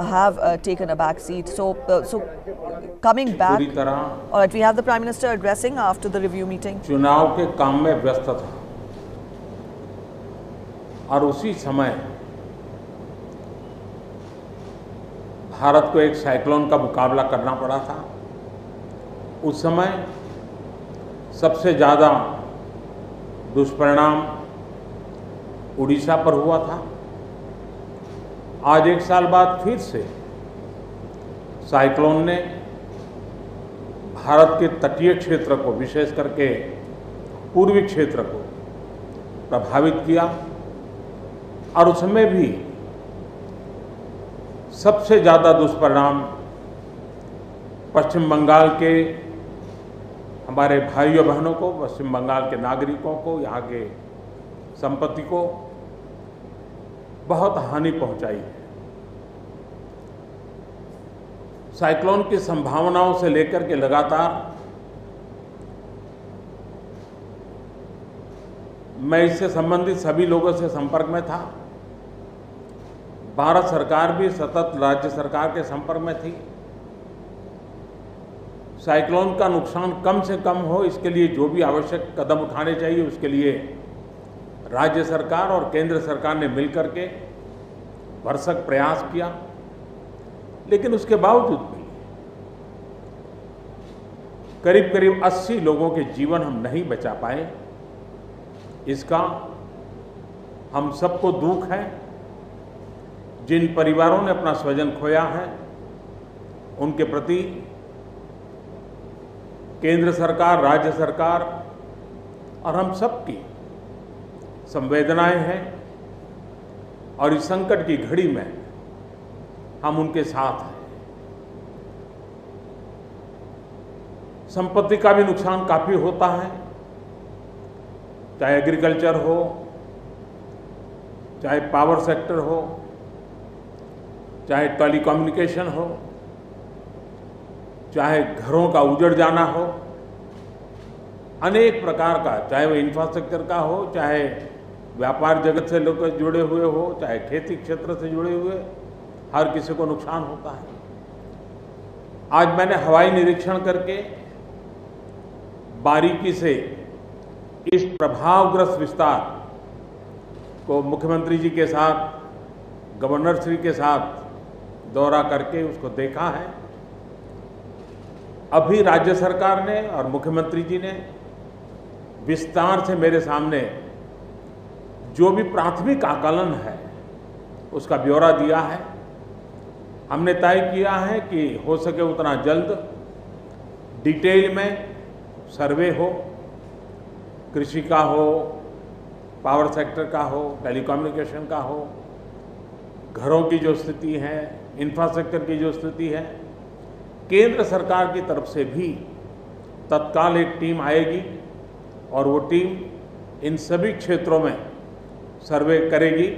have taken a back seat. So coming back, all right, we have the Prime Minister addressing after the review meeting. चुनाव के काम में व्यस्त था और उसी समय भारत को एक साइक्लोन का मुकाबला करना पड़ा था। उस समय सबसे ज़्यादा दुष्परिणाम उड़ीसा पर हुआ था। आज एक साल बाद फिर से साइक्लोन ने भारत के तटीय क्षेत्र को, विशेष करके पूर्वी क्षेत्र को प्रभावित किया और उसमें भी सबसे ज़्यादा दुष्परिणाम पश्चिम बंगाल के हमारे भाइयों बहनों को, पश्चिम बंगाल के नागरिकों को, यहाँ के संपत्ति को बहुत हानि पहुंचाई है। साइक्लोन की संभावनाओं से लेकर के लगातार मैं इससे संबंधित सभी लोगों से संपर्क में था। भारत सरकार भी सतत राज्य सरकार के संपर्क में थी। साइक्लोन का नुकसान कम से कम हो, इसके लिए जो भी आवश्यक कदम उठाने चाहिए उसके लिए राज्य सरकार और केंद्र सरकार ने मिलकर के भरसक प्रयास किया। लेकिन उसके बावजूद भी करीब करीब 80 लोगों के जीवन हम नहीं बचा पाए। इसका हम सबको दुख है। जिन परिवारों ने अपना स्वजन खोया है उनके प्रति केंद्र सरकार, राज्य सरकार और हम सबकी संवेदनाएं हैं और इस संकट की घड़ी में हम उनके साथ हैं। संपत्ति का भी नुकसान काफी होता है, चाहे एग्रीकल्चर हो, चाहे पावर सेक्टर हो, चाहे टेलीकम्युनिकेशन हो, चाहे घरों का उजड़ जाना हो, अनेक प्रकार का, चाहे वो इंफ्रास्ट्रक्चर का हो, चाहे व्यापार जगत से लोग जुड़े हुए हो, चाहे खेती क्षेत्र से जुड़े हुए, हर किसी को नुकसान होता है। आज मैंने हवाई निरीक्षण करके बारीकी से इस प्रभावग्रस्त विस्तार को मुख्यमंत्री जी के साथ, गवर्नर श्री के साथ दौरा करके उसको देखा है। अभी राज्य सरकार ने और मुख्यमंत्री जी ने विस्तार से मेरे सामने जो भी प्राथमिक आकलन है उसका ब्यौरा दिया है। हमने तय किया है कि हो सके उतना जल्द डिटेल में सर्वे हो, कृषि का हो, पावर सेक्टर का हो, टेलीकम्युनिकेशन का हो, घरों की जो स्थिति है, इंफ्रास्ट्रक्चर की जो स्थिति है। केंद्र सरकार की तरफ से भी तत्काल एक टीम आएगी और वो टीम इन सभी क्षेत्रों में सर्वे करेगी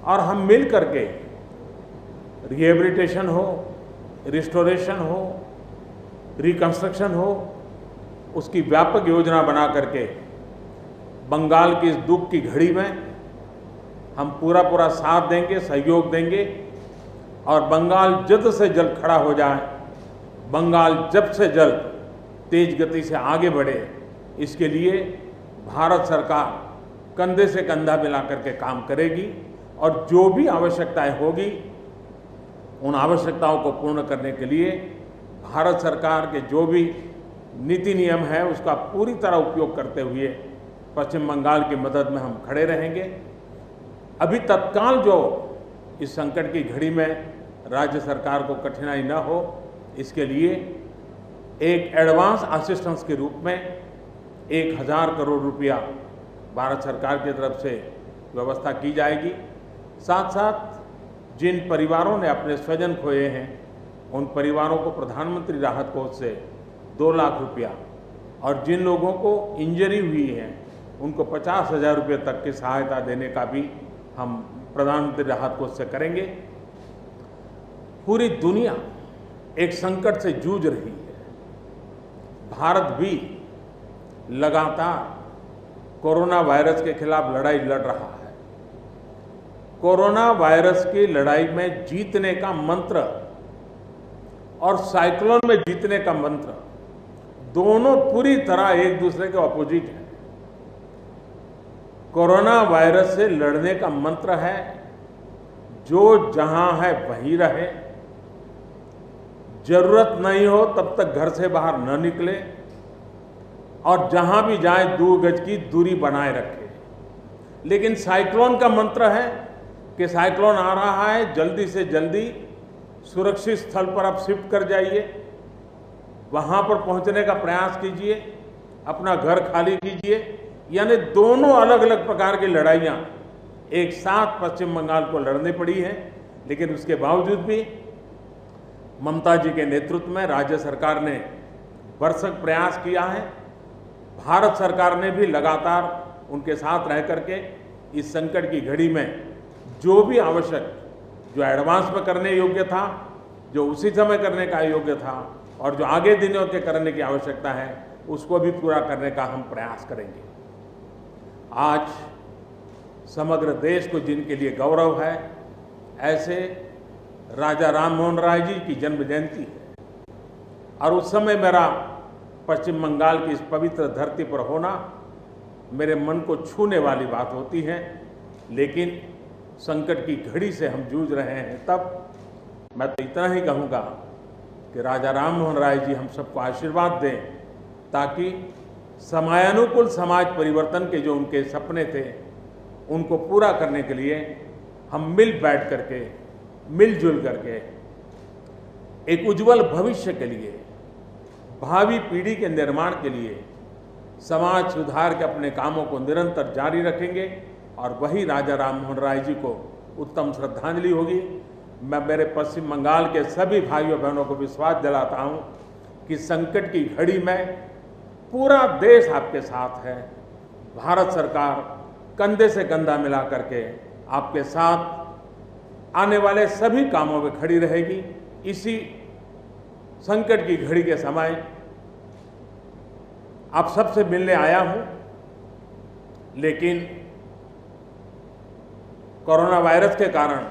और हम मिल करके रिहेबिलिटेशन हो, रिस्टोरेशन हो, रिकंस्ट्रक्शन हो, उसकी व्यापक योजना बना करके बंगाल की इस दुख की घड़ी में हम पूरा साथ देंगे, सहयोग देंगे और बंगाल जल्द से जल्द खड़ा हो जाए, बंगाल जल्द से जल्द तेज गति से आगे बढ़े, इसके लिए भारत सरकार कंधे से कंधा मिला करके काम करेगी और जो भी आवश्यकताएं होगी उन आवश्यकताओं को पूर्ण करने के लिए भारत सरकार के जो भी नीति नियम है उसका पूरी तरह उपयोग करते हुए पश्चिम बंगाल की मदद में हम खड़े रहेंगे। अभी तत्काल जो इस संकट की घड़ी में राज्य सरकार को कठिनाई न हो, इसके लिए एक एडवांस असिस्टेंस के रूप में 1000 करोड़ रुपया भारत सरकार की तरफ से व्यवस्था की जाएगी। साथ साथ जिन परिवारों ने अपने स्वजन खोए हैं उन परिवारों को प्रधानमंत्री राहत कोष से 2 लाख रुपया और जिन लोगों को इंजरी हुई है उनको 50,000 रुपये तक की सहायता देने का भी हम प्रधानमंत्री राहत कोष से करेंगे। पूरी दुनिया एक संकट से जूझ रही है। भारत भी लगातार कोरोना वायरस के खिलाफ लड़ाई लड़ रहा है। कोरोना वायरस की लड़ाई में जीतने का मंत्र और साइक्लोन में जीतने का मंत्र दोनों पूरी तरह एक दूसरे के ऑपोजिट हैं। कोरोना वायरस से लड़ने का मंत्र है जो जहां है वहीं रहे, जरूरत नहीं हो तब तक घर से बाहर न निकले और जहां भी जाए 2 गज की दूरी बनाए रखे। लेकिन साइक्लोन का मंत्र है कि साइक्लोन आ रहा है, जल्दी से जल्दी सुरक्षित स्थल पर आप शिफ्ट कर जाइए, वहां पर पहुंचने का प्रयास कीजिए, अपना घर खाली कीजिए। यानी दोनों अलग अलग प्रकार की लड़ाइयां एक साथ पश्चिम बंगाल को लड़नी पड़ी है। लेकिन उसके बावजूद भी ममता जी के नेतृत्व में राज्य सरकार ने भरसक प्रयास किया है। भारत सरकार ने भी लगातार उनके साथ रह करके इस संकट की घड़ी में जो भी आवश्यक, जो एडवांस में करने योग्य था, जो उसी समय करने का योग्य था और जो आगे दिनों के करने की आवश्यकता है, उसको भी पूरा करने का हम प्रयास करेंगे। आज समग्र देश को जिनके लिए गौरव है, ऐसे राजा राम मोहन राय जी की जन्म जयंती है और उस समय मेरा पश्चिम बंगाल की इस पवित्र धरती पर होना मेरे मन को छूने वाली बात होती है। लेकिन संकट की घड़ी से हम जूझ रहे हैं, तब मैं तो इतना ही कहूँगा कि राजा राम मोहन राय जी हम सबको आशीर्वाद दें ताकि समयानुकूल समाज परिवर्तन के जो उनके सपने थे उनको पूरा करने के लिए हम मिल बैठ करके, मिलजुल करके एक उज्जवल भविष्य के लिए, भावी पीढ़ी के निर्माण के लिए समाज सुधार के अपने कामों को निरंतर जारी रखेंगे और वही राजा राम मोहन राय जी को उत्तम श्रद्धांजलि होगी। मैं मेरे पश्चिम बंगाल के सभी भाइयों बहनों को विश्वास दिलाता हूं कि संकट की घड़ी में पूरा देश आपके साथ है। भारत सरकार कंधे से कंधा मिला करके आपके साथ आने वाले सभी कामों में खड़ी रहेगी। इसी संकट की घड़ी के समय आप सबसे मिलने आया हूं, लेकिन कोरोना वायरस के कारण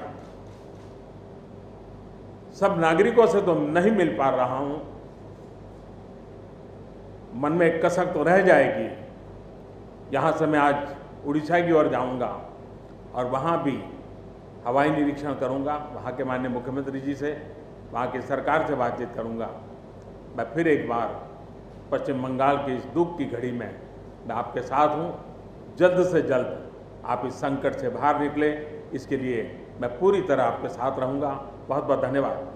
सब नागरिकों से तो नहीं मिल पा रहा हूं। मन में एक कसक तो रह जाएगी। यहां से मैं आज उड़ीसा की ओर जाऊंगा और वहां भी हवाई निरीक्षण करूंगा, वहां के माननीय मुख्यमंत्री जी से, वहां की सरकार से बातचीत करूंगा। मैं फिर एक बार पश्चिम बंगाल की इस दुख की घड़ी में मैं आपके साथ हूं। जल्द से जल्द आप इस संकट से बाहर निकले, इसके लिए मैं पूरी तरह आपके साथ रहूंगा। बहुत बहुत धन्यवाद।